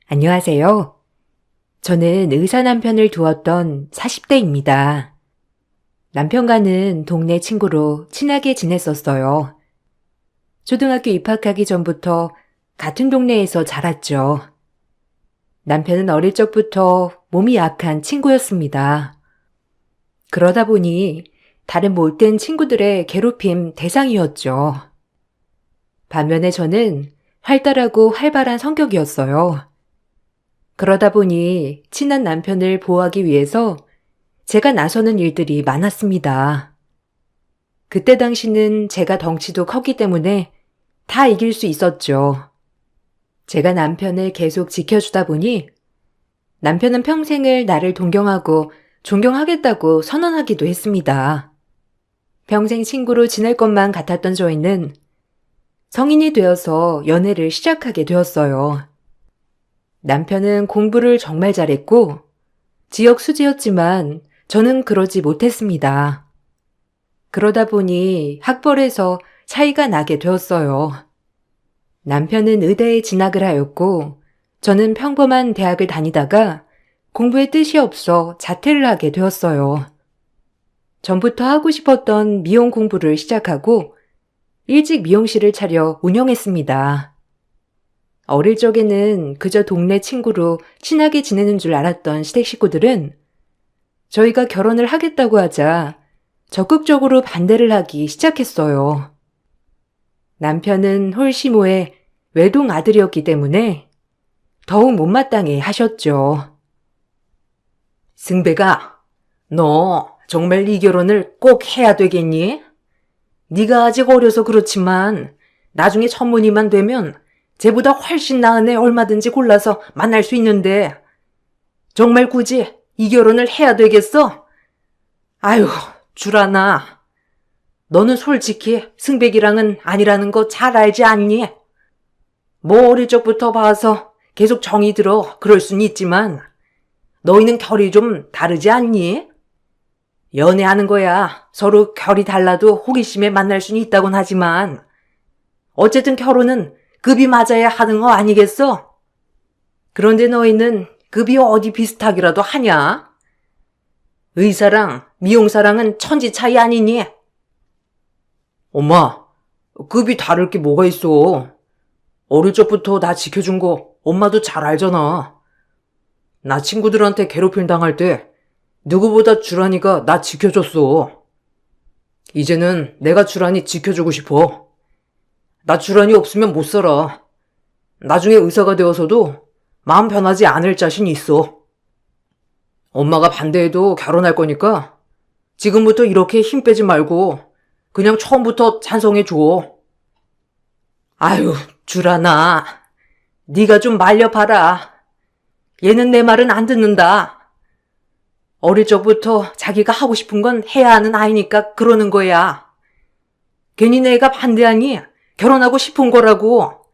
안녕하세요. 저는 의사 남편을 두었던 40대입니다. 남편과는 동네 친구로 친하게 지냈었어요. 초등학교 입학하기 전부터 같은 동네에서 자랐죠. 남편은 어릴 적부터 몸이 약한 친구였습니다. 그러다 보니 다른 못된 친구들의 괴롭힘 대상이었죠. 반면에 저는 활달하고 활발한 성격이었어요. 그러다 보니 친한 남편을 보호하기 위해서 제가 나서는 일들이 많았습니다. 그때 당시는 제가 덩치도 컸기 때문에 다 이길 수 있었죠. 제가 남편을 계속 지켜주다 보니 남편은 평생을 나를 동경하고 존경하겠다고 선언하기도 했습니다. 평생 친구로 지낼 것만 같았던 저희는 성인이 되어서 연애를 시작하게 되었어요. 남편은 공부를 정말 잘했고 지역 수지였지만 저는 그러지 못했습니다. 그러다 보니 학벌에서 차이가 나게 되었어요. 남편은 의대에 진학을 하였고 저는 평범한 대학을 다니다가 공부에 뜻이 없어 자퇴를 하게 되었어요. 전부터 하고 싶었던 미용 공부를 시작하고 일찍 미용실을 차려 운영했습니다. 어릴 적에는 그저 동네 친구로 친하게 지내는 줄 알았던 시댁 식구들은 저희가 결혼을 하겠다고 하자 적극적으로 반대를 하기 시작했어요. 남편은 홀시모의 외동 아들이었기 때문에 더욱 못마땅해 하셨죠. 승배가, 너 정말 이 결혼을 꼭 해야 되겠니? 네가 아직 어려서 그렇지만 나중에 천문이만 되면 쟤보다 훨씬 나은 애 얼마든지 골라서 만날 수 있는데 정말 굳이 이 결혼을 해야 되겠어? 아유, 주라나. 너는 솔직히 승백이랑은 아니라는 거 잘 알지 않니? 뭐 어릴 적부터 봐서 계속 정이 들어 그럴 순 있지만 너희는 결이 좀 다르지 않니? 연애하는 거야. 서로 결이 달라도 호기심에 만날 수는 있다곤 하지만 어쨌든 결혼은 급이 맞아야 하는 거 아니겠어? 그런데 너희는 급이 어디 비슷하기라도 하냐? 의사랑 미용사랑은 천지 차이 아니니? 엄마, 급이 다를 게 뭐가 있어? 어릴 적부터 나 지켜준 거 엄마도 잘 알잖아. 나 친구들한테 괴롭힘 당할 때 누구보다 주란이가 나 지켜줬어. 이제는 내가 주란이 지켜주고 싶어. 나 주란이 없으면 못 살아. 나중에 의사가 되어서도 마음 변하지 않을 자신 있어. 엄마가 반대해도 결혼할 거니까 지금부터 이렇게 힘 빼지 말고 그냥 처음부터 찬성해 줘. 아유, 주란아. 네가 좀 말려봐라. 얘는 내 말은 안 듣는다. 어릴 적부터 자기가 하고 싶은 건 해야 하는 아이니까 그러는 거야. 괜히 내가 반대하니 결혼하고 싶은 거라고.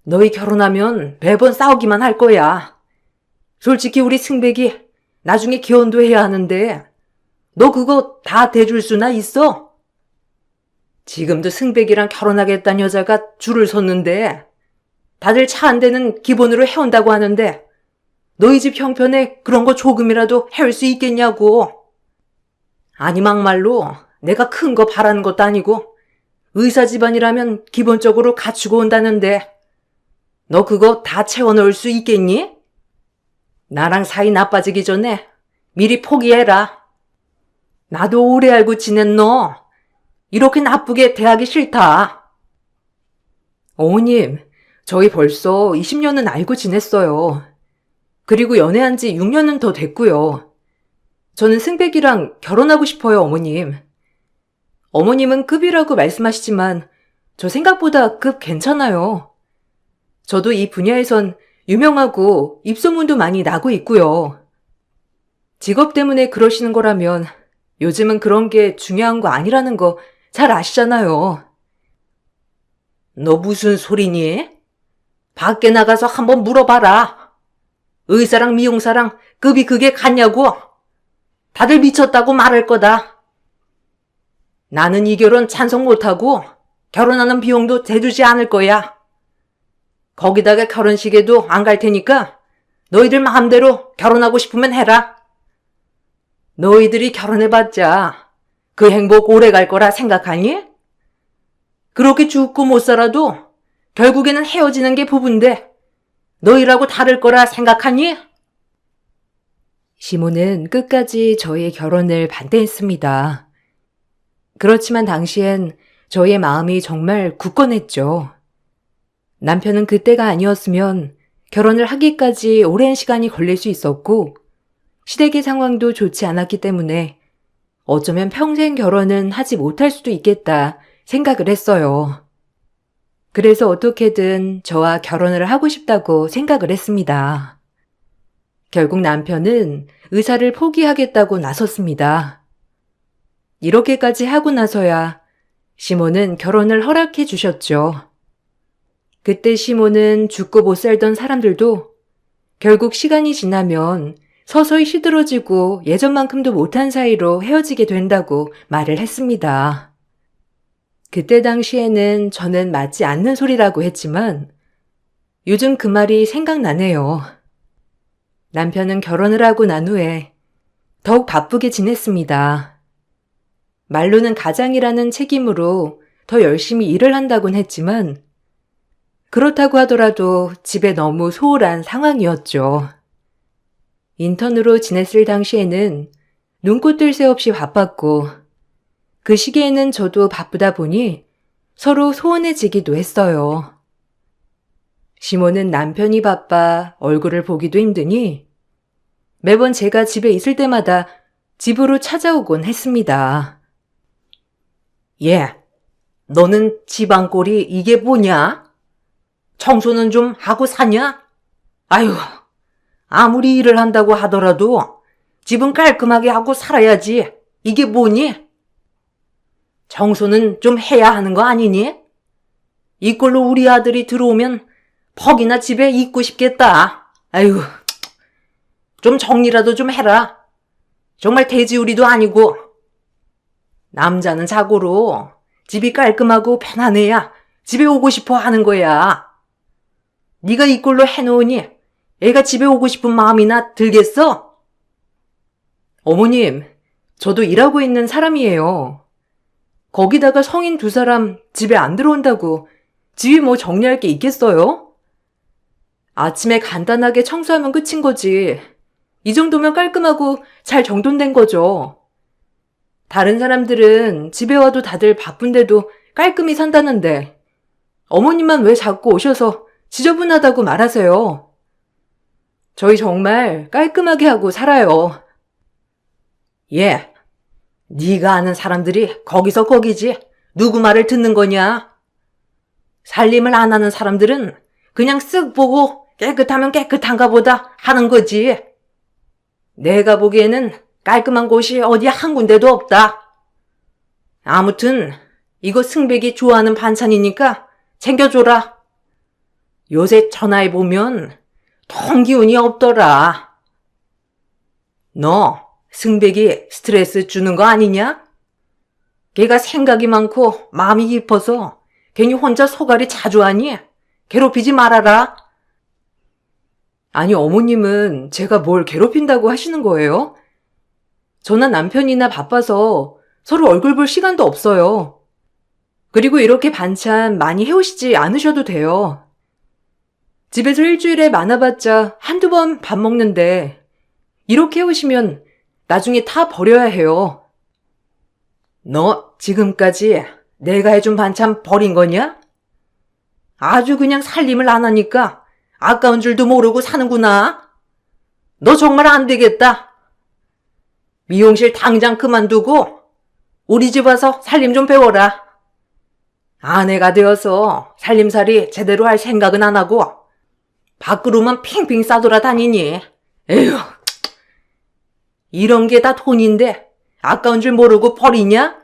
너희 결혼하면 매번 싸우기만 할 거야. 솔직히 우리 승백이 나중에 기혼도 해야 하는데 너 그거 다 대줄 수나 있어? 지금도 승백이랑 결혼하겠다는 여자가 줄을 섰는데 다들 차 한 대는 기본으로 해온다고 하는데 너희 집 형편에 그런 거 조금이라도 해올 수 있겠냐고. 아니 막말로 내가 큰 거 바라는 것도 아니고 의사 집안이라면 기본적으로 갖추고 온다는데 너 그거 다 채워 넣을 수 있겠니? 나랑 사이 나빠지기 전에 미리 포기해라. 나도 오래 알고 지낸 너 이렇게 나쁘게 대하기 싫다. 어머님, 저희 벌써 20년은 알고 지냈어요. 그리고 연애한 지 6년은 더 됐고요. 저는 승백이랑 결혼하고 싶어요, 어머님. 어머님은 급이라고 말씀하시지만 저 생각보다 급 괜찮아요. 저도 이 분야에선 유명하고 입소문도 많이 나고 있고요. 직업 때문에 그러시는 거라면 요즘은 그런 게 중요한 거 아니라는 거 잘 아시잖아요. 너 무슨 소리니? 밖에 나가서 한번 물어봐라. 의사랑 미용사랑 급이 그게 같냐고? 다들 미쳤다고 말할 거다. 나는 이 결혼 찬성 못하고 결혼하는 비용도 대주지 않을 거야. 거기다가 결혼식에도 안 갈 테니까 너희들 마음대로 결혼하고 싶으면 해라. 너희들이 결혼해봤자 그 행복 오래 갈 거라 생각하니? 그렇게 죽고 못 살아도 결국에는 헤어지는 게 부부인데 너희라고 다를 거라 생각하니? 시모는 끝까지 저희의 결혼을 반대했습니다. 그렇지만 당시엔 저희의 마음이 정말 굳건했죠. 남편은 그때가 아니었으면 결혼을 하기까지 오랜 시간이 걸릴 수 있었고 시댁의 상황도 좋지 않았기 때문에 어쩌면 평생 결혼은 하지 못할 수도 있겠다 생각을 했어요. 그래서 어떻게든 저와 결혼을 하고 싶다고 생각을 했습니다. 결국 남편은 의사를 포기하겠다고 나섰습니다. 이렇게까지 하고 나서야 시모는 결혼을 허락해 주셨죠. 그때 시모는 죽고 못 살던 사람들도 결국 시간이 지나면 서서히 시들어지고 예전만큼도 못한 사이로 헤어지게 된다고 말을 했습니다. 그때 당시에는 저는 맞지 않는 소리라고 했지만 요즘 그 말이 생각나네요. 남편은 결혼을 하고 난 후에 더욱 바쁘게 지냈습니다. 말로는 가장이라는 책임으로 더 열심히 일을 한다곤 했지만 그렇다고 하더라도 집에 너무 소홀한 상황이었죠. 인턴으로 지냈을 당시에는 눈코 뜰 새 없이 바빴고 그 시기에는 저도 바쁘다 보니 서로 소원해지기도 했어요. 시모는 남편이 바빠 얼굴을 보기도 힘드니 매번 제가 집에 있을 때마다 집으로 찾아오곤 했습니다. 너는 집안꼴이 이게 뭐냐? 청소는 좀 하고 사냐? 아유, 아무리 일을 한다고 하더라도 집은 깔끔하게 하고 살아야지. 이게 뭐니? 청소는 좀 해야 하는 거 아니니? 이꼴로 우리 아들이 들어오면 퍽이나 집에 있고 싶겠다. 아유, 좀 정리라도 좀 해라. 정말 돼지우리도 아니고. 남자는 자고로 집이 깔끔하고 편안해야 집에 오고 싶어 하는 거야. 네가 이꼴로 해놓으니 애가 집에 오고 싶은 마음이나 들겠어? 어머님, 저도 일하고 있는 사람이에요. 거기다가 성인 2사람 집에 안 들어온다고 집이 뭐 정리할 게 있겠어요? 아침에 간단하게 청소하면 끝인 거지. 이 정도면 깔끔하고 잘 정돈된 거죠. 다른 사람들은 집에 와도 다들 바쁜데도 깔끔히 산다는데 어머님만 왜 자꾸 오셔서 지저분하다고 말하세요? 저희 정말 깔끔하게 하고 살아요. 네가 아는 사람들이 거기서 거기지 누구 말을 듣는 거냐? 살림을 안 하는 사람들은 그냥 쓱 보고 깨끗하면 깨끗한가 보다 하는 거지. 내가 보기에는 깔끔한 곳이 어디 한 군데도 없다. 아무튼 이거 승백이 좋아하는 반찬이니까 챙겨줘라. 요새 전화해보면 통 기운이 없더라. 너 승백이 스트레스 주는 거 아니냐? 걔가 생각이 많고 마음이 깊어서 괜히 혼자 소갈이 자주 하니 괴롭히지 말아라. 아니 어머님은 제가 뭘 괴롭힌다고 하시는 거예요? 저나 남편이나 바빠서 서로 얼굴 볼 시간도 없어요. 그리고 이렇게 반찬 많이 해오시지 않으셔도 돼요. 집에서 일주일에 많아봤자 한두 번 밥 먹는데 이렇게 해오시면 나중에 다 버려야 해요. 너 지금까지 내가 해준 반찬 버린 거냐? 아주 그냥 살림을 안 하니까 아까운 줄도 모르고 사는구나. 너 정말 안 되겠다. 미용실 당장 그만두고 우리 집 와서 살림 좀 배워라. 아내가 되어서 살림살이 제대로 할 생각은 안 하고 밖으로만 핑핑 싸돌아다니니. 에휴, 이런 게 다 돈인데 아까운 줄 모르고 버리냐?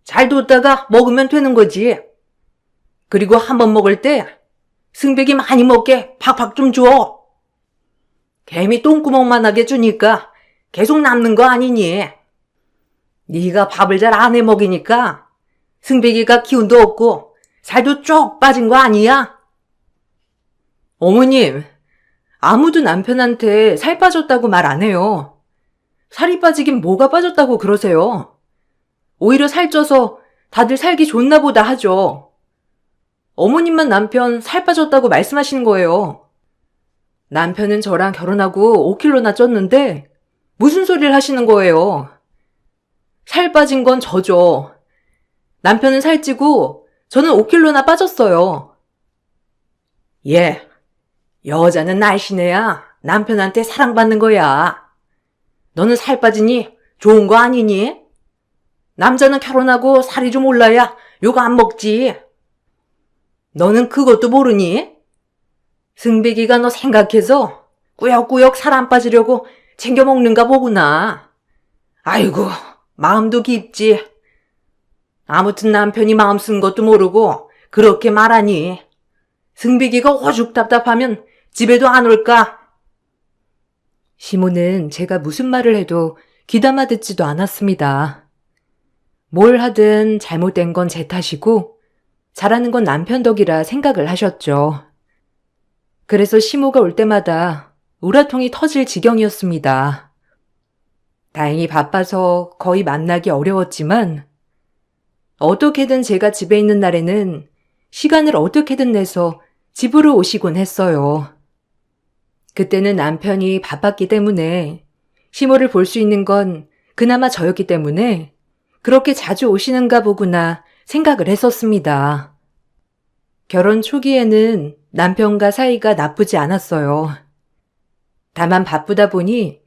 잘 뒀다가 먹으면 되는 거지. 그리고 한 번 먹을 때 승백이 많이 먹게 팍팍 좀 줘. 개미 똥구멍만 하게 주니까 계속 남는 거 아니니? 네가 밥을 잘 안 해 먹이니까 승백이가 기운도 없고 살도 쭉 빠진 거 아니야? 어머님, 아무도 남편한테 살 빠졌다고 말 안 해요. 살이 빠지긴 뭐가 빠졌다고 그러세요. 오히려 살쪄서 다들 살기 좋나 보다 하죠. 어머님만 남편 살 빠졌다고 말씀하시는 거예요. 남편은 저랑 결혼하고 5kg나 쪘는데 무슨 소리를 하시는 거예요. 살 빠진 건 저죠. 남편은 살찌고 저는 5kg나 빠졌어요. 예, 여자는 날씬해야 남편한테 사랑받는 거야. 너는 살 빠지니 좋은 거 아니니? 남자는 결혼하고 살이 좀 올라야 욕 안 먹지. 너는 그것도 모르니? 승백이가 너 생각해서 꾸역꾸역 살 안 빠지려고 챙겨 먹는가 보구나. 아이고, 마음도 깊지. 아무튼 남편이 마음 쓴 것도 모르고 그렇게 말하니. 승백이가 오죽 답답하면 집에도 안 올까? 시모는 제가 무슨 말을 해도 귀담아 듣지도 않았습니다. 뭘 하든 잘못된 건 제 탓이고 잘하는 건 남편 덕이라 생각을 하셨죠. 그래서 시모가 올 때마다 우라통이 터질 지경이었습니다. 다행히 바빠서 거의 만나기 어려웠지만 어떻게든 제가 집에 있는 날에는 시간을 어떻게든 내서 집으로 오시곤 했어요. 그때는 남편이 바빴기 때문에 시모를 볼 수 있는 건 그나마 저였기 때문에 그렇게 자주 오시는가 보구나 생각을 했었습니다. 결혼 초기에는 남편과 사이가 나쁘지 않았어요. 다만 바쁘다 보니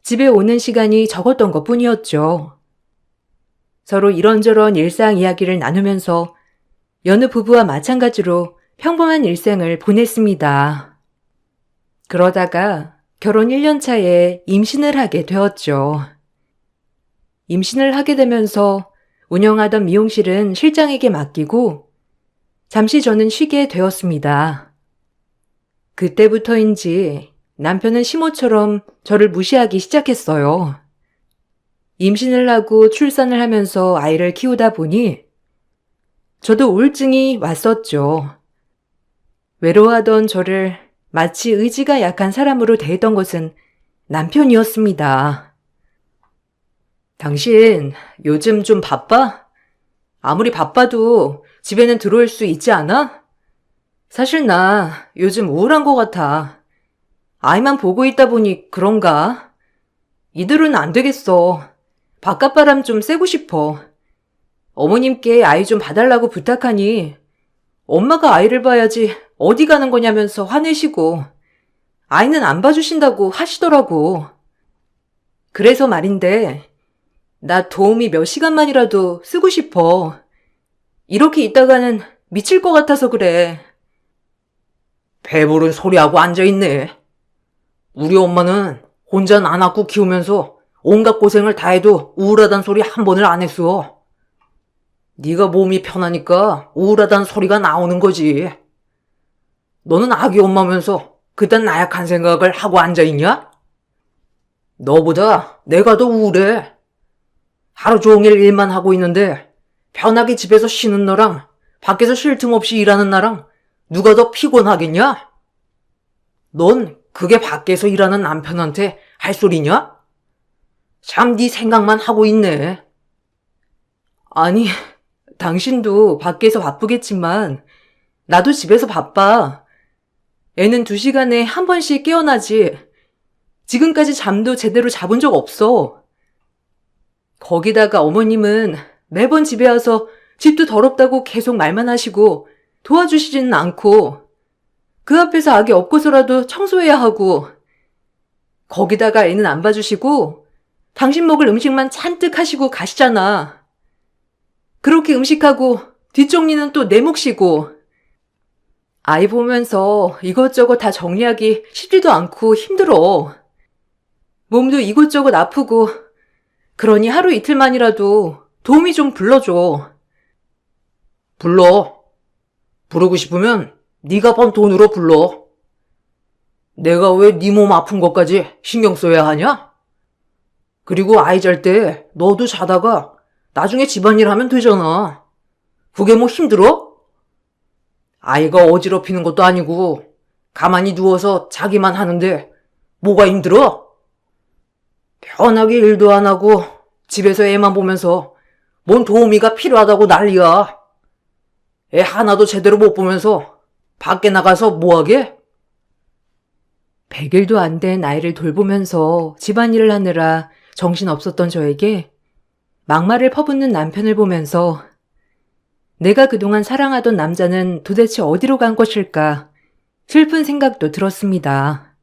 집에 오는 시간이 적었던 것 뿐이었죠. 서로 이런저런 일상 이야기를 나누면서 여느 부부와 마찬가지로 평범한 일생을 보냈습니다. 그러다가 결혼 1년 차에 임신을 하게 되었죠. 임신을 하게 되면서 운영하던 미용실은 실장에게 맡기고 잠시 저는 쉬게 되었습니다. 그때부터인지 남편은 시모처럼 저를 무시하기 시작했어요. 임신을 하고 출산을 하면서 아이를 키우다 보니 저도 우울증이 왔었죠. 외로워하던 저를 마치 의지가 약한 사람으로 대했던 것은 남편이었습니다. 당신 요즘 좀 바빠? 아무리 바빠도 집에는 들어올 수 있지 않아? 사실 나 요즘 우울한 것 같아. 아이만 보고 있다 보니 그런가? 이대로는 안 되겠어. 바깥바람 좀 쐬고 싶어. 어머님께 아이 좀 봐달라고 부탁하니 엄마가 아이를 봐야지 어디 가는 거냐면서 화내시고 아이는 안 봐주신다고 하시더라고. 그래서 말인데 나 도우미 몇 시간만이라도 쓰고 싶어. 이렇게 있다가는 미칠 것 같아서 그래. 배부른 소리하고 앉아있네. 우리 엄마는 혼자 나 낳고 키우면서 온갖 고생을 다 해도 우울하단 소리 한 번을 안 했어. 네가 몸이 편하니까 우울하단 소리가 나오는 거지. 너는 아기 엄마면서 그딴 나약한 생각을 하고 앉아있냐? 너보다 내가 더 우울해. 하루 종일 일만 하고 있는데 편하게 집에서 쉬는 너랑 밖에서 쉴 틈 없이 일하는 나랑 누가 더 피곤하겠냐? 넌 그게 밖에서 일하는 남편한테 할 소리냐? 참 네 생각만 하고 있네. 아니, 당신도 밖에서 바쁘겠지만 나도 집에서 바빠. 애는 2시간에 한 번씩 깨어나지. 지금까지 잠도 제대로 잡은 적 없어. 거기다가 어머님은 매번 집에 와서 집도 더럽다고 계속 말만 하시고 도와주시지는 않고 그 앞에서 아기 업고서라도 청소해야 하고 거기다가 애는 안 봐주시고 당신 먹을 음식만 잔뜩 하시고 가시잖아. 그렇게 음식하고 뒷정리는 또 내 몫이고 아이 보면서 이것저것 다 정리하기 쉽지도 않고 힘들어. 몸도 이것저것 아프고 그러니 하루 이틀만이라도 도우미 좀 불러줘. 불러. 부르고 싶으면 네가 번 돈으로 불러. 내가 왜 네 몸 아픈 것까지 신경 써야 하냐? 그리고 아이 잘 때 너도 자다가 나중에 집안일 하면 되잖아. 그게 뭐 힘들어? 아이가 어지럽히는 것도 아니고 가만히 누워서 자기만 하는데 뭐가 힘들어? 편하게 일도 안 하고 집에서 애만 보면서 뭔 도우미가 필요하다고 난리야. 애 하나도 제대로 못 보면서 밖에 나가서 뭐하게? 100일도 안 된 아이를 돌보면서 집안일을 하느라 정신없었던 저에게 막말을 퍼붓는 남편을 보면서 내가 그동안 사랑하던 남자는 도대체 어디로 간 것일까 슬픈 생각도 들었습니다.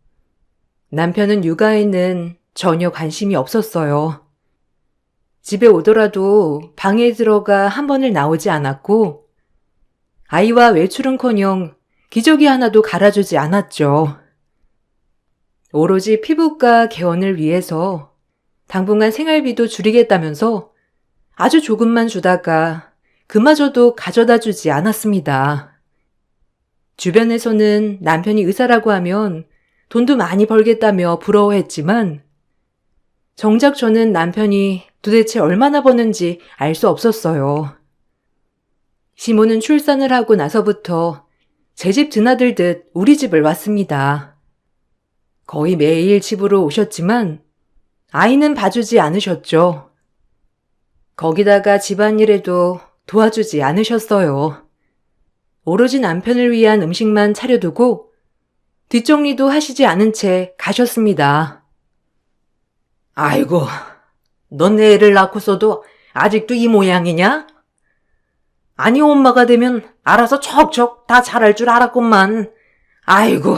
남편은 육아에는 전혀 관심이 없었어요. 집에 오더라도 방에 들어가 한 번을 나오지 않았고 아이와 외출은커녕 기저귀 하나도 갈아주지 않았죠. 오로지 피부과 개원을 위해서 당분간 생활비도 줄이겠다면서 아주 조금만 주다가 그마저도 가져다 주지 않았습니다. 주변에서는 남편이 의사라고 하면 돈도 많이 벌겠다며 부러워했지만 정작 저는 남편이 도대체 얼마나 버는지 알 수 없었어요. 시모는 출산을 하고 나서부터 제 집 드나들듯 우리 집을 왔습니다. 거의 매일 집으로 오셨지만 아이는 봐주지 않으셨죠. 거기다가 집안일에도 도와주지 않으셨어요. 오로지 남편을 위한 음식만 차려두고 뒷정리도 하시지 않은 채 가셨습니다. 아이고, 넌 애를 낳고서도 아직도 이 모양이냐? 아니, 엄마가 되면 알아서 척척 다 잘할 줄 알았건만. 아이고.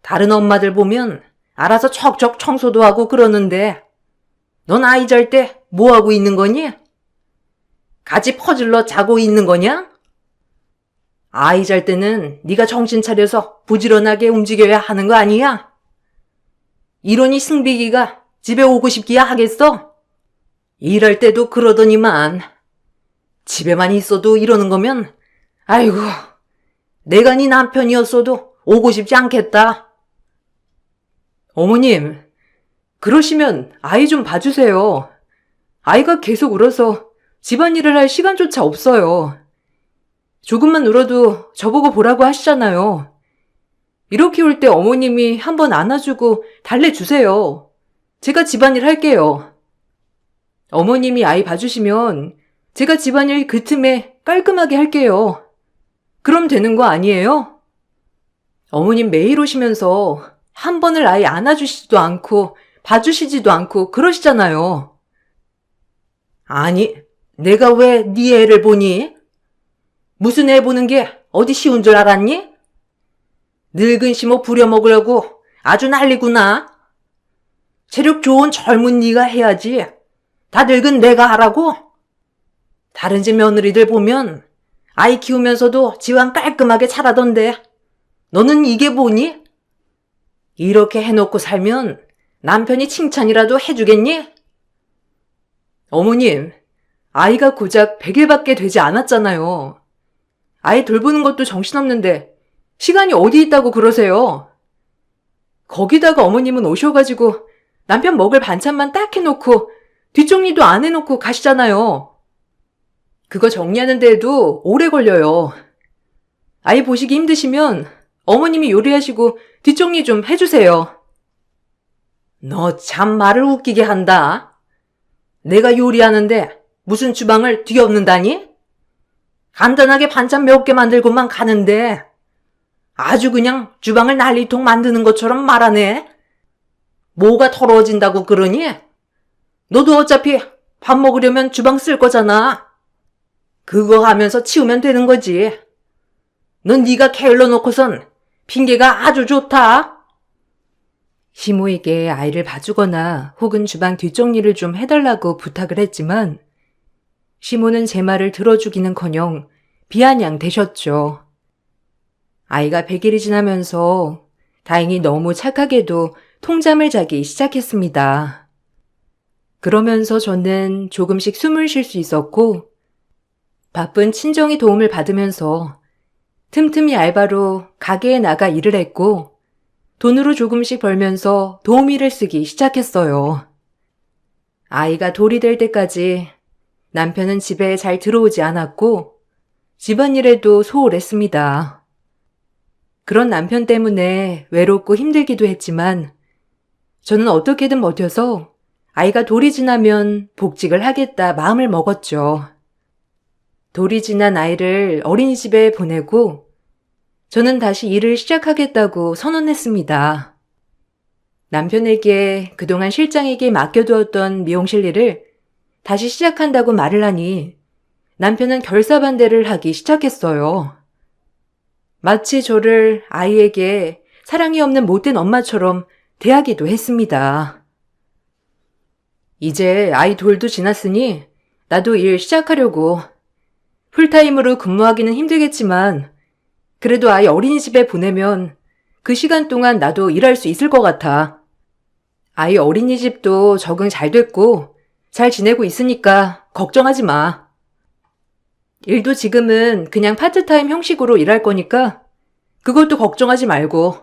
다른 엄마들 보면 알아서 척척 청소도 하고 그러는데 넌 아이 잘 때 뭐하고 있는 거니? 같이 퍼질러 자고 있는 거냐? 아이 잘 때는 네가 정신 차려서 부지런하게 움직여야 하는 거 아니야? 이러니 승비기가 집에 오고 싶기야 하겠어? 일할 때도 그러더니만 집에만 있어도 이러는 거면 아이고 내가 네 남편이었어도 오고 싶지 않겠다. 어머님, 그러시면 아이 좀 봐주세요. 아이가 계속 울어서 집안일을 할 시간조차 없어요. 조금만 울어도 저보고 보라고 하시잖아요. 이렇게 울 때 어머님이 한번 안아주고 달래주세요. 제가 집안일 할게요. 어머님이 아이 봐주시면 제가 집안일 그 틈에 깔끔하게 할게요. 그럼 되는 거 아니에요? 어머님 매일 오시면서 한 번을 아이 안아주시지도 않고 봐주시지도 않고 그러시잖아요. 아니, 내가 왜 네 애를 보니? 무슨 애 보는 게 어디 쉬운 줄 알았니? 늙은 시모 부려먹으려고 아주 난리구나. 체력 좋은 젊은 네가 해야지. 다 늙은 내가 하라고? 다른 집 며느리들 보면 아이 키우면서도 집안 깔끔하게 잘하던데 너는 이게 뭐니? 이렇게 해놓고 살면 남편이 칭찬이라도 해주겠니? 어머님, 아이가 고작 100일밖에 되지 않았잖아요. 아이 돌보는 것도 정신없는데 시간이 어디 있다고 그러세요? 거기다가 어머님은 오셔가지고 남편 먹을 반찬만 딱 해놓고 뒷정리도 안 해놓고 가시잖아요. 그거 정리하는 데에도 오래 걸려요. 아이 보시기 힘드시면 어머님이 요리하시고 뒷정리 좀 해주세요. 너 참 말을 웃기게 한다. 내가 요리하는데 무슨 주방을 뒤엎는다니? 간단하게 반찬 몇 개 만들고만 가는데 아주 그냥 주방을 난리통 만드는 것처럼 말하네. 뭐가 더러워진다고 그러니? 너도 어차피 밥 먹으려면 주방 쓸 거잖아. 그거 하면서 치우면 되는 거지. 넌 네가 게을러 놓고선 핑계가 아주 좋다. 시모에게 아이를 봐주거나 혹은 주방 뒷정리를 좀 해달라고 부탁을 했지만 시모는 제 말을 들어주기는커녕 비아냥대셨죠. 아이가 100일이 지나면서 다행히 너무 착하게도 통잠을 자기 시작했습니다. 그러면서 저는 조금씩 숨을 쉴 수 있었고 바쁜 친정의 도움을 받으면서 틈틈이 알바로 가게에 나가 일을 했고 돈으로 조금씩 벌면서 도우미를 쓰기 시작했어요. 아이가 돌이 될 때까지 남편은 집에 잘 들어오지 않았고 집안일에도 소홀했습니다. 그런 남편 때문에 외롭고 힘들기도 했지만 저는 어떻게든 버텨서 아이가 돌이 지나면 복직을 하겠다 마음을 먹었죠. 돌이 지난 아이를 어린이집에 보내고 저는 다시 일을 시작하겠다고 선언했습니다. 남편에게 그동안 실장에게 맡겨두었던 미용실 일을 다시 시작한다고 말을 하니 남편은 결사반대를 하기 시작했어요. 마치 저를 아이에게 사랑이 없는 못된 엄마처럼 대하기도 했습니다. 이제 아이 돌도 지났으니 나도 일 시작하려고. 풀타임으로 근무하기는 힘들겠지만 그래도 아이 어린이집에 보내면 그 시간 동안 나도 일할 수 있을 것 같아. 아이 어린이집도 적응 잘 됐고 잘 지내고 있으니까 걱정하지 마. 일도 지금은 그냥 파트타임 형식으로 일할 거니까 그것도 걱정하지 말고.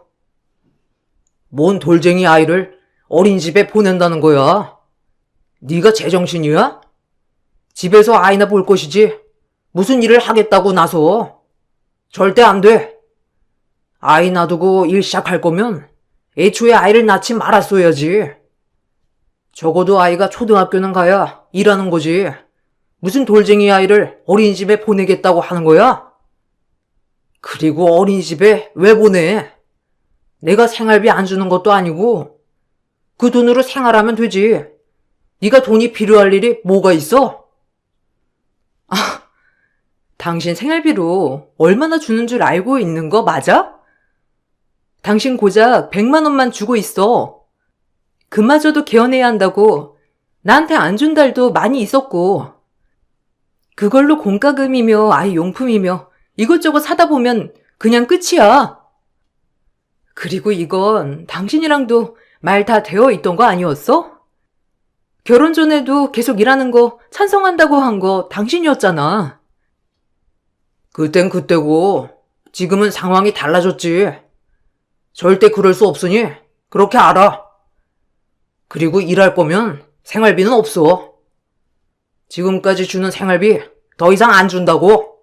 뭔 돌쟁이 아이를 어린이집에 보낸다는 거야? 네가 제정신이야? 집에서 아이나 볼 것이지 무슨 일을 하겠다고 나서. 절대 안 돼. 아이 놔두고 일 시작할 거면 애초에 아이를 낳지 말았어야지. 적어도 아이가 초등학교는 가야 일하는 거지. 무슨 돌쟁이 아이를 어린이집에 보내겠다고 하는 거야? 그리고 어린이집에 왜 보내? 내가 생활비 안 주는 것도 아니고 그 돈으로 생활하면 되지. 네가 돈이 필요할 일이 뭐가 있어? 당신 생활비로 얼마나 주는 줄 알고 있는 거 맞아? 당신 고작 100만 원만 주고 있어. 그마저도 개헌해야 한다고 나한테 안 준 달도 많이 있었고 그걸로 공과금이며 아이 용품이며 이것저것 사다 보면 그냥 끝이야. 그리고 이건 당신이랑도 말 다 되어 있던 거 아니었어? 결혼 전에도 계속 일하는 거 찬성한다고 한 거 당신이었잖아. 그땐 그때고 지금은 상황이 달라졌지. 절대 그럴 수 없으니 그렇게 알아. 그리고 일할 거면 생활비는 없어. 지금까지 주는 생활비 더 이상 안 준다고.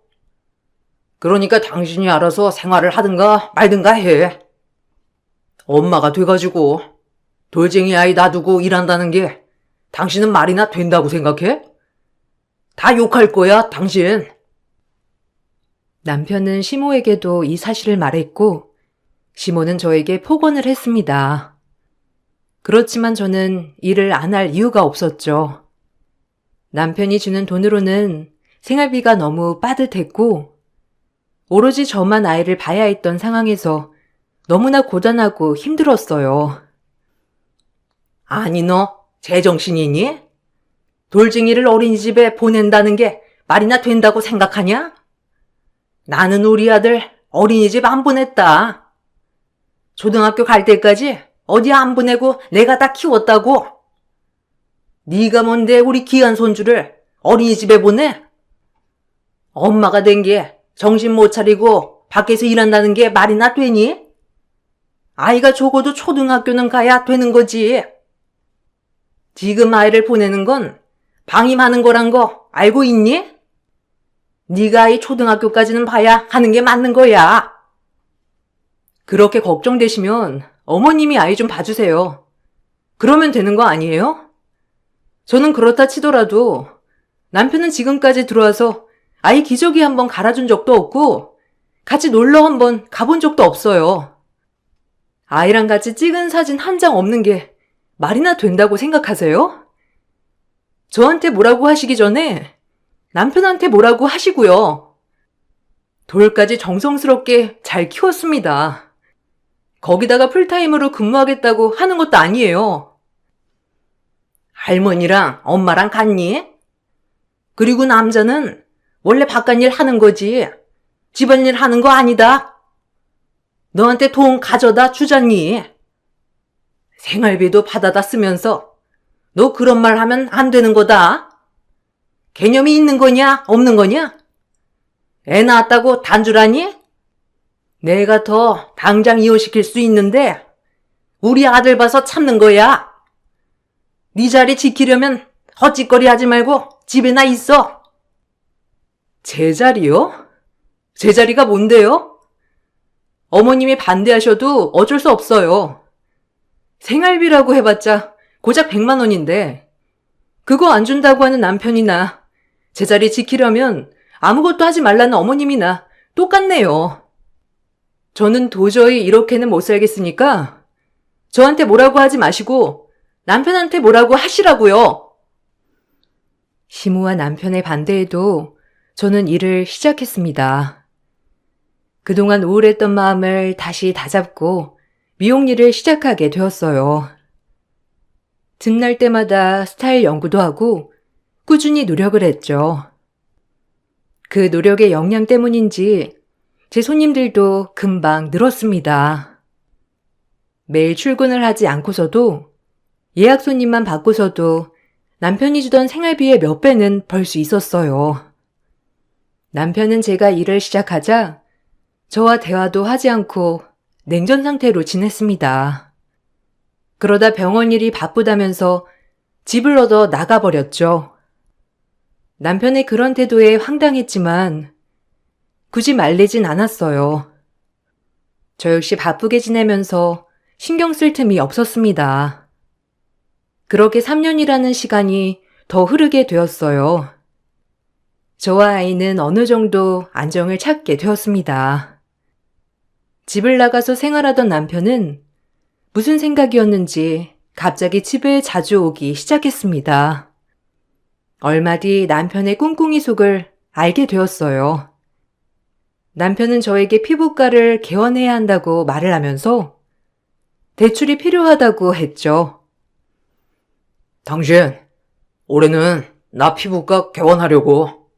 그러니까 당신이 알아서 생활을 하든가 말든가 해. 엄마가 돼가지고 돌쟁이 아이 놔두고 일한다는 게 당신은 말이나 된다고 생각해? 다 욕할 거야, 당신. 남편은 시모에게도 이 사실을 말했고 시모는 저에게 폭언을 했습니다. 그렇지만 저는 일을 안 할 이유가 없었죠. 남편이 주는 돈으로는 생활비가 너무 빠듯했고 오로지 저만 아이를 봐야 했던 상황에서 너무나 고단하고 힘들었어요. 아니 너 제정신이니? 돌쟁이를 어린이집에 보낸다는 게 말이나 된다고 생각하냐? 나는 우리 아들 어린이집 안 보냈다. 초등학교 갈 때까지 어디 안 보내고 내가 다 키웠다고. 네가 뭔데 우리 귀한 손주를 어린이집에 보내? 엄마가 된 게 정신 못 차리고 밖에서 일한다는 게 말이나 되니? 아이가 적어도 초등학교는 가야 되는 거지. 지금 아이를 보내는 건 방임하는 거란 거 알고 있니? 네가 아이 초등학교까지는 봐야 하는 게 맞는 거야. 그렇게 걱정되시면 어머님이 아이 좀 봐주세요. 그러면 되는 거 아니에요? 저는 그렇다 치더라도 남편은 지금까지 들어와서 아이 기저귀 한번 갈아준 적도 없고 같이 놀러 한번 가본 적도 없어요. 아이랑 같이 찍은 사진 한 장 없는 게 말이나 된다고 생각하세요? 저한테 뭐라고 하시기 전에 남편한테 뭐라고 하시고요. 돌까지 정성스럽게 잘 키웠습니다. 거기다가 풀타임으로 근무하겠다고 하는 것도 아니에요. 할머니랑 엄마랑 같니? 그리고 남자는 원래 바깥일 하는 거지. 집안일 하는 거 아니다. 너한테 돈 가져다 주잖니. 생활비도 받아다 쓰면서 너 그런 말 하면 안 되는 거다. 개념이 있는 거냐 없는 거냐? 애 낳았다고 단주라니? 내가 더 당장 이혼시킬 수 있는데 우리 아들 봐서 참는 거야. 네 자리 지키려면 헛짓거리 하지 말고 집에나 있어. 제 자리요? 제 자리가 뭔데요? 어머님이 반대하셔도 어쩔 수 없어요. 생활비라고 해봤자 고작 100만 원인데 그거 안 준다고 하는 남편이나 제 자리 지키려면 아무것도 하지 말라는 어머님이나 똑같네요. 저는 도저히 이렇게는 못 살겠으니까 저한테 뭐라고 하지 마시고 남편한테 뭐라고 하시라고요. 시무와 남편의 반대에도 저는 일을 시작했습니다. 그동안 우울했던 마음을 다시 다잡고 미용 일을 시작하게 되었어요. 틈날 때마다 스타일 연구도 하고 꾸준히 노력을 했죠. 그 노력의 역량 때문인지 제 손님들도 금방 늘었습니다. 매일 출근을 하지 않고서도 예약 손님만 받고서도 남편이 주던 생활비의 몇 배는 벌 수 있었어요. 남편은 제가 일을 시작하자 저와 대화도 하지 않고 냉전 상태로 지냈습니다. 그러다 병원 일이 바쁘다면서 집을 얻어 나가버렸죠. 남편의 그런 태도에 황당했지만 굳이 말리진 않았어요. 저 역시 바쁘게 지내면서 신경 쓸 틈이 없었습니다. 그렇게 3년이라는 시간이 더 흐르게 되었어요. 저와 아이는 어느 정도 안정을 찾게 되었습니다. 집을 나가서 생활하던 남편은 무슨 생각이었는지 갑자기 집에 자주 오기 시작했습니다. 얼마 뒤 남편의 꿍꿍이 속을 알게 되었어요. 남편은 저에게 피부과를 개원해야 한다고 말을 하면서 대출이 필요하다고 했죠. 당신, 올해는 나 피부과 개원하려고.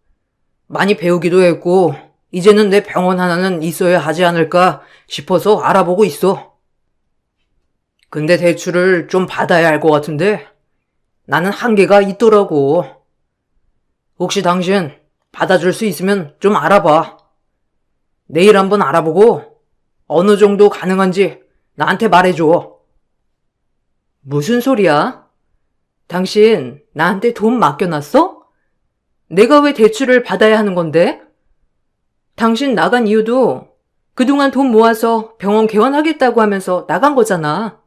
많이 배우기도 했고, 이제는 내 병원 하나는 있어야 하지 않을까 싶어서 알아보고 있어. 근데 대출을 좀 받아야 할 것 같은데, 나는 한계가 있더라고. 혹시 당신 받아줄 수 있으면 좀 알아봐. 내일 한번 알아보고 어느 정도 가능한지 나한테 말해줘. 무슨 소리야? 당신 나한테 돈 맡겨놨어? 내가 왜 대출을 받아야 하는 건데? 당신 나간 이유도 그동안 돈 모아서 병원 개원하겠다고 하면서 나간 거잖아.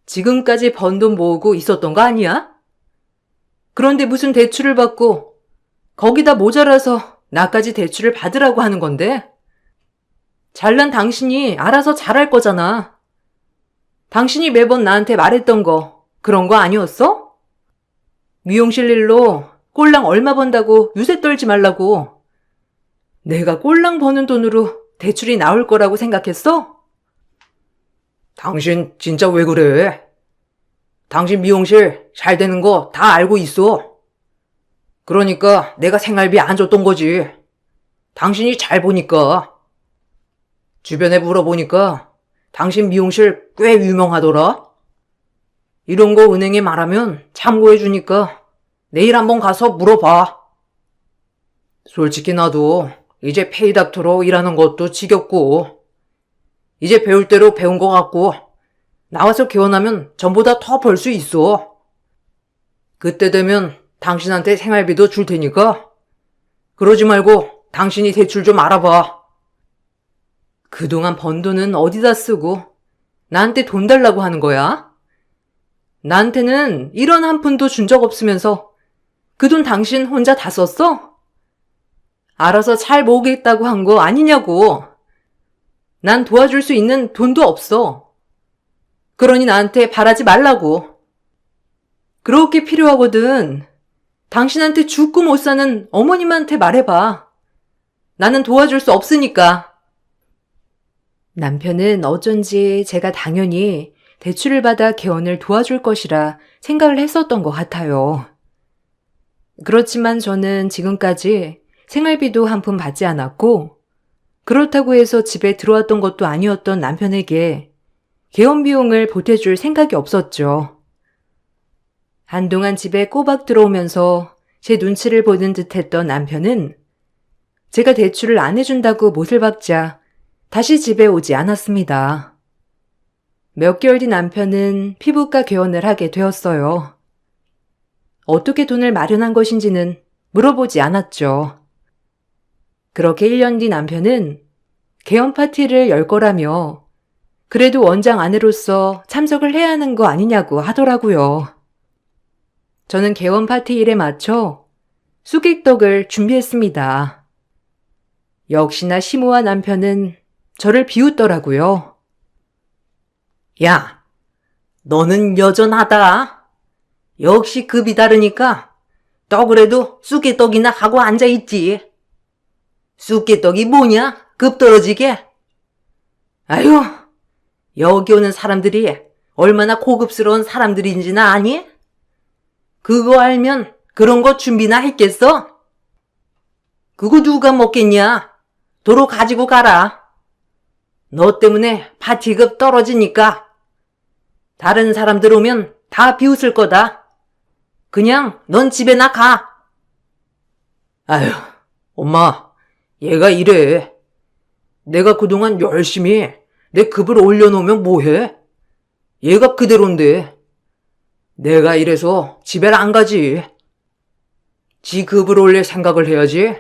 지금까지 번 돈 모으고 있었던 거 아니야? 그런데 무슨 대출을 받고 거기다 모자라서 나까지 대출을 받으라고 하는 건데? 잘난 당신이 알아서 잘할 거잖아. 당신이 매번 나한테 말했던 거 그런 거 아니었어? 미용실 일로 꼴랑 얼마 번다고 유세 떨지 말라고. 내가 꼴랑 버는 돈으로 대출이 나올 거라고 생각했어? 당신 진짜 왜 그래? 당신 미용실 잘 되는 거 다 알고 있어. 그러니까 내가 생활비 안 줬던 거지. 당신이 잘 보니까. 주변에 물어보니까 당신 미용실 꽤 유명하더라. 이런 거 은행에 말하면 참고해 주니까 내일 한번 가서 물어봐. 솔직히 나도 이제 페이닥터로 일하는 것도 지겹고 이제 배울 대로 배운 것 같고 나와서 개원하면 전보다 더 벌 수 있어. 그때 되면 당신한테 생활비도 줄 테니까 그러지 말고 당신이 대출 좀 알아봐. 그동안 번 돈은 어디다 쓰고 나한테 돈 달라고 하는 거야? 나한테는 1원 한 푼도 준 적 없으면서 그 돈 당신 혼자 다 썼어? 알아서 잘 모으겠다고 한 거 아니냐고. 난 도와줄 수 있는 돈도 없어. 그러니 나한테 바라지 말라고. 그렇게 필요하거든. 당신한테 죽고 못 사는 어머님한테 말해봐. 나는 도와줄 수 없으니까. 남편은 어쩐지 제가 당연히 대출을 받아 개원을 도와줄 것이라 생각을 했었던 것 같아요. 그렇지만 저는 지금까지 생활비도 한 푼 받지 않았고 그렇다고 해서 집에 들어왔던 것도 아니었던 남편에게 개원 비용을 보태줄 생각이 없었죠. 한동안 집에 꼬박 들어오면서 제 눈치를 보는 듯했던 남편은 제가 대출을 안 해준다고 못을 박자 다시 집에 오지 않았습니다. 몇 개월 뒤 남편은 피부과 개원을 하게 되었어요. 어떻게 돈을 마련한 것인지는 물어보지 않았죠. 그렇게 1년 뒤 남편은 개원 파티를 열 거라며 그래도 원장 아내로서 참석을 해야 하는 거 아니냐고 하더라고요. 저는 개원 파티 일에 맞춰 쑥익떡을 준비했습니다. 역시나 시모와 남편은 저를 비웃더라고요. 야, 너는 여전하다. 역시 급이 다르니까 떡을 해도 쑥개떡이나 하고 앉아있지. 쑥개떡이 뭐냐? 급 떨어지게. 아유, 여기 오는 사람들이 얼마나 고급스러운 사람들인지나 아니? 그거 알면 그런 거 준비나 했겠어? 그거 누가 먹겠냐? 도로 가지고 가라. 너 때문에 파티급 떨어지니까. 다른 사람들 오면 다 비웃을 거다. 그냥 넌 집에나 가. 아휴, 엄마, 얘가 이래. 내가 그동안 열심히 내 급을 올려놓으면 뭐해? 얘가 그대로인데. 내가 이래서 집에 안 가지. 지 급을 올릴 생각을 해야지.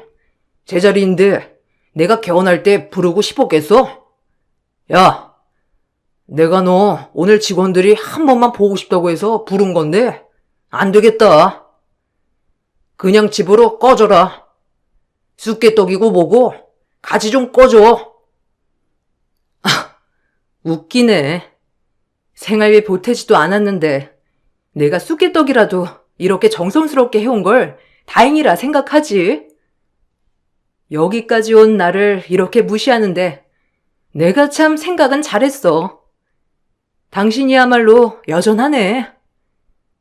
제자리인데 내가 개원할 때 부르고 싶었겠어? 야, 내가 너 오늘 직원들이 한 번만 보고 싶다고 해서 부른 건데 안 되겠다. 그냥 집으로 꺼져라. 쑥개떡이고 뭐고 같이 좀 꺼줘. 웃기네. 생활비 보태지도 않았는데 내가 쑥개떡이라도 이렇게 정성스럽게 해온 걸 다행이라 생각하지. 여기까지 온 나를 이렇게 무시하는데 내가 참 생각은 잘했어. 당신이야말로 여전하네.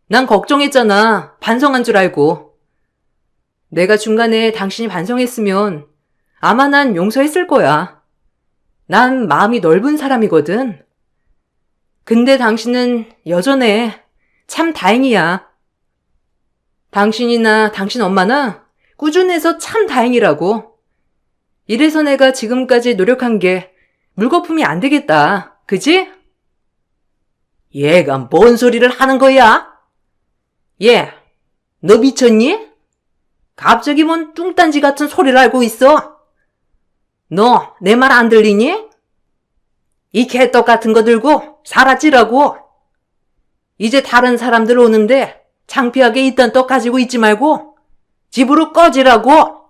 난 걱정했잖아. 반성한 줄 알고. 내가 중간에 당신이 반성했으면 아마 난 용서했을 거야. 난 마음이 넓은 사람이거든. 근데 당신은 여전해. 참 다행이야. 당신이나 당신 엄마나 꾸준해서 참 다행이라고. 이래서 내가 지금까지 노력한 게 물거품이 안 되겠다. 그지? 얘가 뭔 소리를 하는 거야? 얘, 너 미쳤니? 갑자기 뭔 뚱딴지 같은 소리를 알고 있어? 너 내 말 안 들리니? 이 개떡 같은 거 들고 사라지라고. 이제 다른 사람들 오는데 창피하게 이딴 떡 가지고 있지 말고 집으로 꺼지라고.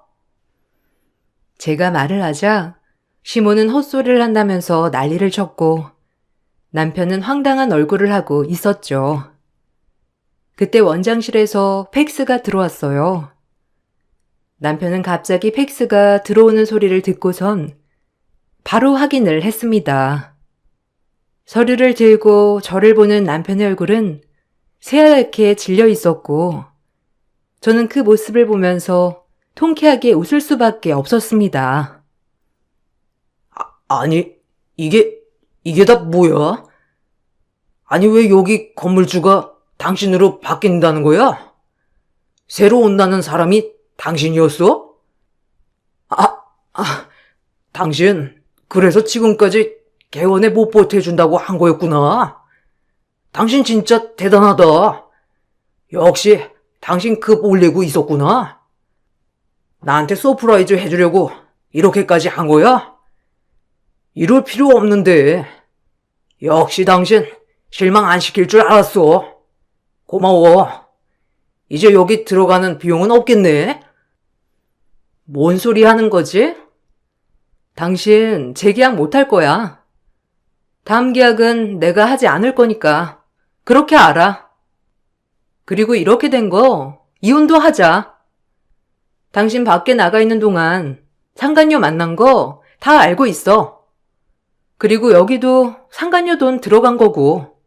제가 말을 하자 시모는 헛소리를 한다면서 난리를 쳤고 남편은 황당한 얼굴을 하고 있었죠. 그때 원장실에서 팩스가 들어왔어요. 남편은 갑자기 팩스가 들어오는 소리를 듣고선 바로 확인을 했습니다. 서류를 들고 저를 보는 남편의 얼굴은 새하얗게 질려 있었고 저는 그 모습을 보면서 통쾌하게 웃을 수밖에 없었습니다. 아니, 이게 다 뭐야? 아니, 왜 여기 건물주가 당신으로 바뀐다는 거야? 새로 온다는 사람이 당신이었어? 당신, 그래서 지금까지 개원에 못 보태준다고 한 거였구나. 당신 진짜 대단하다. 역시 당신 급 올리고 있었구나. 나한테 서프라이즈 해주려고 이렇게까지 한 거야? 이럴 필요 없는데. 역시 당신 실망 안 시킬 줄 알았어. 고마워. 이제 여기 들어가는 비용은 없겠네. 뭔 소리 하는 거지? 당신 재계약 못할 거야. 다음 계약은 내가 하지 않을 거니까 그렇게 알아. 그리고 이렇게 된 거 이혼도 하자. 당신 밖에 나가 있는 동안 상간녀 만난 거 다 알고 있어. 그리고 여기도 상간녀 돈 들어간 거고.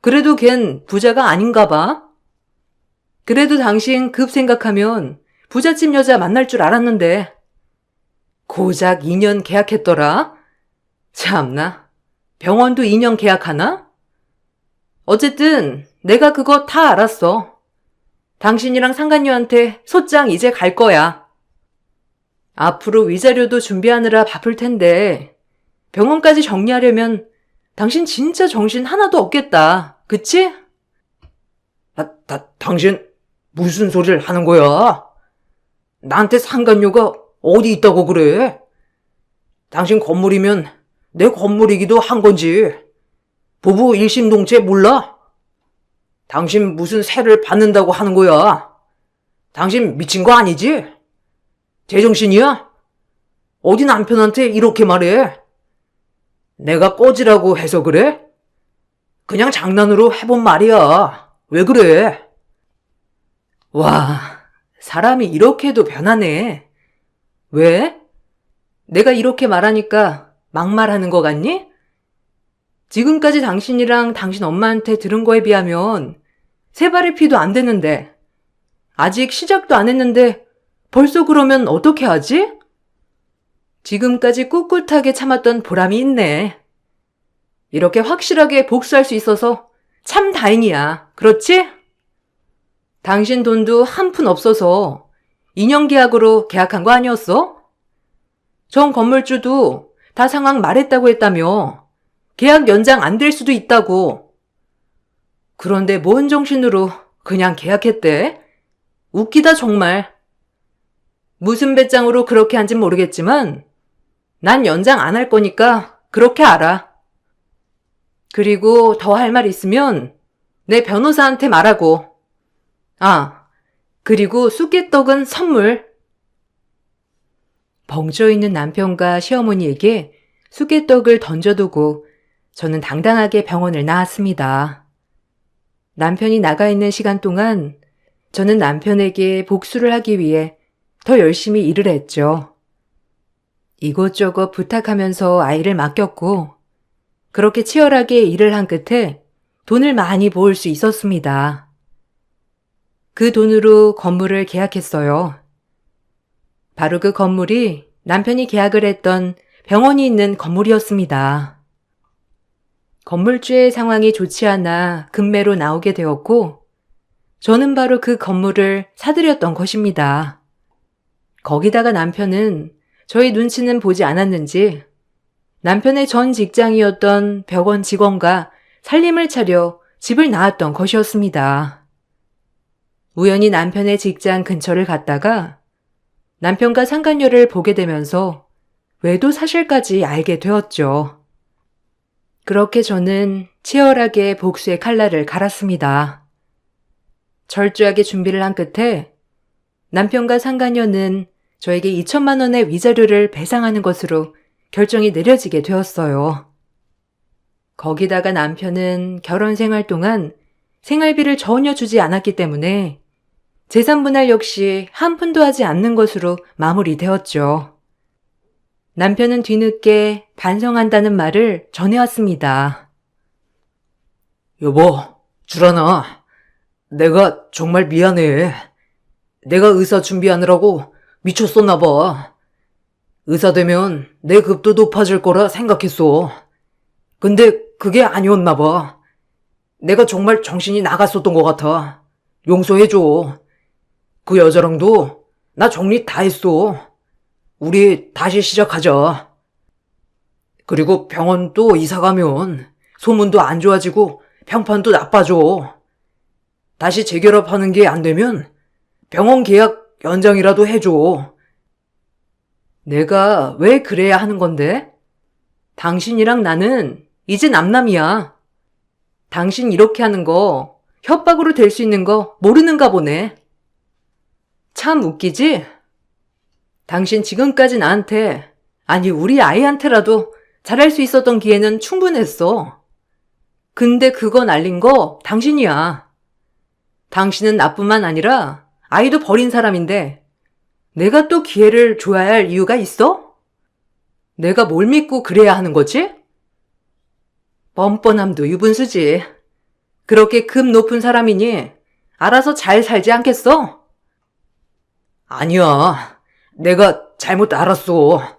그래도 걘 부자가 아닌가 봐. 그래도 당신 급 생각하면 부잣집 여자 만날 줄 알았는데 고작 2년 계약했더라. 참나, 병원도 2년 계약하나? 어쨌든 내가 그거 다 알았어. 당신이랑 상간녀한테 소장 이제 갈 거야. 앞으로 위자료도 준비하느라 바쁠 텐데 병원까지 정리하려면 당신 진짜 정신 하나도 없겠다. 그치? 당신 무슨 소리를 하는 거야? 나한테 상간녀가 어디 있다고 그래? 당신 건물이면 내 건물이기도 한 건지. 부부 일심동체 몰라? 당신 무슨 세를 받는다고 하는 거야? 당신 미친 거 아니지? 제정신이야? 어디 남편한테 이렇게 말해? 내가 꺼지라고 해서 그래? 그냥 장난으로 해본 말이야. 왜 그래? 와, 사람이 이렇게도 변하네. 왜? 내가 이렇게 말하니까 막말하는 거 같니? 지금까지 당신이랑 당신 엄마한테 들은 거에 비하면 세 발의 피도 안 됐는데, 아직 시작도 안 했는데 벌써 그러면 어떻게 하지? 지금까지 꿋꿋하게 참았던 보람이 있네. 이렇게 확실하게 복수할 수 있어서 참 다행이야. 그렇지? 당신 돈도 한 푼 없어서 인연계약으로 계약한 거 아니었어? 전 건물주도 다 상황 말했다고 했다며. 계약 연장 안 될 수도 있다고. 그런데 뭔 정신으로 그냥 계약했대? 웃기다 정말. 무슨 배짱으로 그렇게 한진 모르겠지만 난 연장 안 할 거니까 그렇게 알아. 그리고 더 할 말 있으면 내 변호사한테 말하고. 아, 그리고 쑥개떡은 선물. 벙쪄있는 남편과 시어머니에게 쑥개떡을 던져두고 저는 당당하게 병원을 나왔습니다. 남편이 나가 있는 시간 동안 저는 남편에게 복수를 하기 위해 더 열심히 일을 했죠. 이곳저곳 부탁하면서 아이를 맡겼고, 그렇게 치열하게 일을 한 끝에 돈을 많이 모을 수 있었습니다. 그 돈으로 건물을 계약했어요. 바로 그 건물이 남편이 계약을 했던 병원이 있는 건물이었습니다. 건물주의 상황이 좋지 않아 급매로 나오게 되었고, 저는 바로 그 건물을 사들였던 것입니다. 거기다가 남편은 저희 눈치는 보지 않았는지 남편의 전 직장이었던 병원 직원과 살림을 차려 집을 나왔던 것이었습니다. 우연히 남편의 직장 근처를 갔다가 남편과 상간녀를 보게 되면서 외도 사실까지 알게 되었죠. 그렇게 저는 치열하게 복수의 칼날을 갈았습니다. 철저하게 준비를 한 끝에 남편과 상간녀는 저에게 2천만 원의 위자료를 배상하는 것으로 결정이 내려지게 되었어요. 거기다가 남편은 결혼 생활 동안 생활비를 전혀 주지 않았기 때문에 재산 분할 역시 한 푼도 하지 않는 것으로 마무리되었죠. 남편은 뒤늦게 반성한다는 말을 전해왔습니다. 여보, 주란아. 내가 정말 미안해. 내가 의사 준비하느라고 미쳤었나 봐. 의사 되면 내 급도 높아질 거라 생각했어. 근데 그게 아니었나 봐. 내가 정말 정신이 나갔었던 것 같아. 용서해줘. 그 여자랑도 나 정리 다 했어. 우리 다시 시작하자. 그리고 병원 또 이사 가면 소문도 안 좋아지고 평판도 나빠져. 다시 재결합하는 게 안 되면 병원 계약 연장이라도 해줘. 내가 왜 그래야 하는 건데? 당신이랑 나는 이제 남남이야. 당신 이렇게 하는 거 협박으로 될 수 있는 거 모르는가 보네. 참 웃기지? 당신 지금까지 나한테, 아니 우리 아이한테라도 잘할 수 있었던 기회는 충분했어. 근데 그거 날린 거 당신이야. 당신은 나뿐만 아니라 아이도 버린 사람인데 내가 또 기회를 줘야 할 이유가 있어? 내가 뭘 믿고 그래야 하는 거지? 뻔뻔함도 유분수지. 그렇게 급 높은 사람이니 알아서 잘 살지 않겠어? 아니야. 내가 잘못 알았어.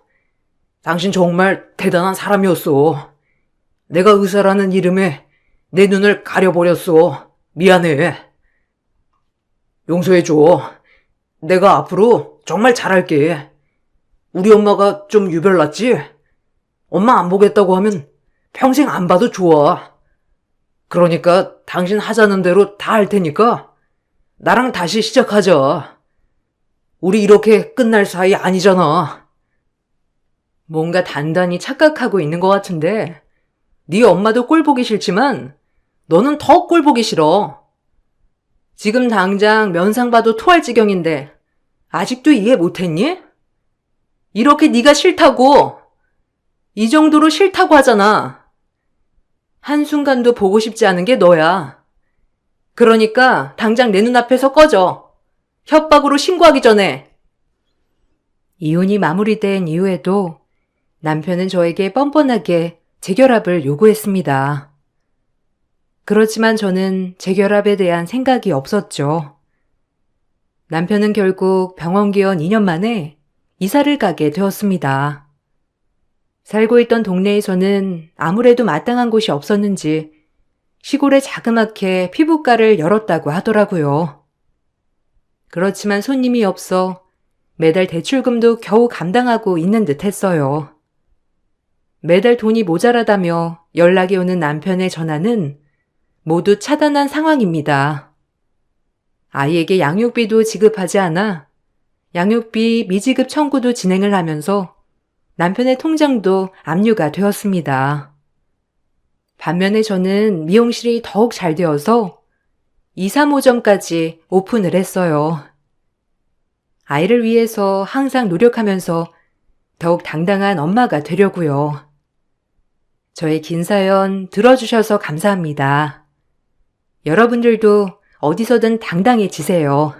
당신 정말 대단한 사람이었어. 내가 의사라는 이름에 내 눈을 가려버렸어. 미안해. 용서해줘. 내가 앞으로 정말 잘할게. 우리 엄마가 좀 유별났지? 엄마 안 보겠다고 하면 평생 안 봐도 좋아. 그러니까 당신 하자는 대로 다 할 테니까 나랑 다시 시작하자. 우리 이렇게 끝날 사이 아니잖아. 뭔가 단단히 착각하고 있는 것 같은데 네 엄마도 꼴 보기 싫지만 너는 더 꼴 보기 싫어. 지금 당장 면상 봐도 토할 지경인데 아직도 이해 못했니? 이렇게 네가 싫다고! 이 정도로 싫다고 하잖아. 한순간도 보고 싶지 않은 게 너야. 그러니까 당장 내 눈앞에서 꺼져. 협박으로 신고하기 전에. 이혼이 마무리된 이후에도 남편은 저에게 뻔뻔하게 재결합을 요구했습니다. 그렇지만 저는 재결합에 대한 생각이 없었죠. 남편은 결국 병원 기원 2년 만에 이사를 가게 되었습니다. 살고 있던 동네에서는 아무래도 마땅한 곳이 없었는지 시골에 자그맣게 피부과를 열었다고 하더라고요. 그렇지만 손님이 없어 매달 대출금도 겨우 감당하고 있는 듯 했어요. 매달 돈이 모자라다며 연락이 오는 남편의 전화는 모두 차단한 상황입니다. 아이에게 양육비도 지급하지 않아 양육비 미지급 청구도 진행을 하면서 남편의 통장도 압류가 되었습니다. 반면에 저는 미용실이 더욱 잘 되어서 2, 3호점까지 오픈을 했어요. 아이를 위해서 항상 노력하면서 더욱 당당한 엄마가 되려고요. 저의 긴 사연 들어주셔서 감사합니다. 여러분들도 어디서든 당당해지세요.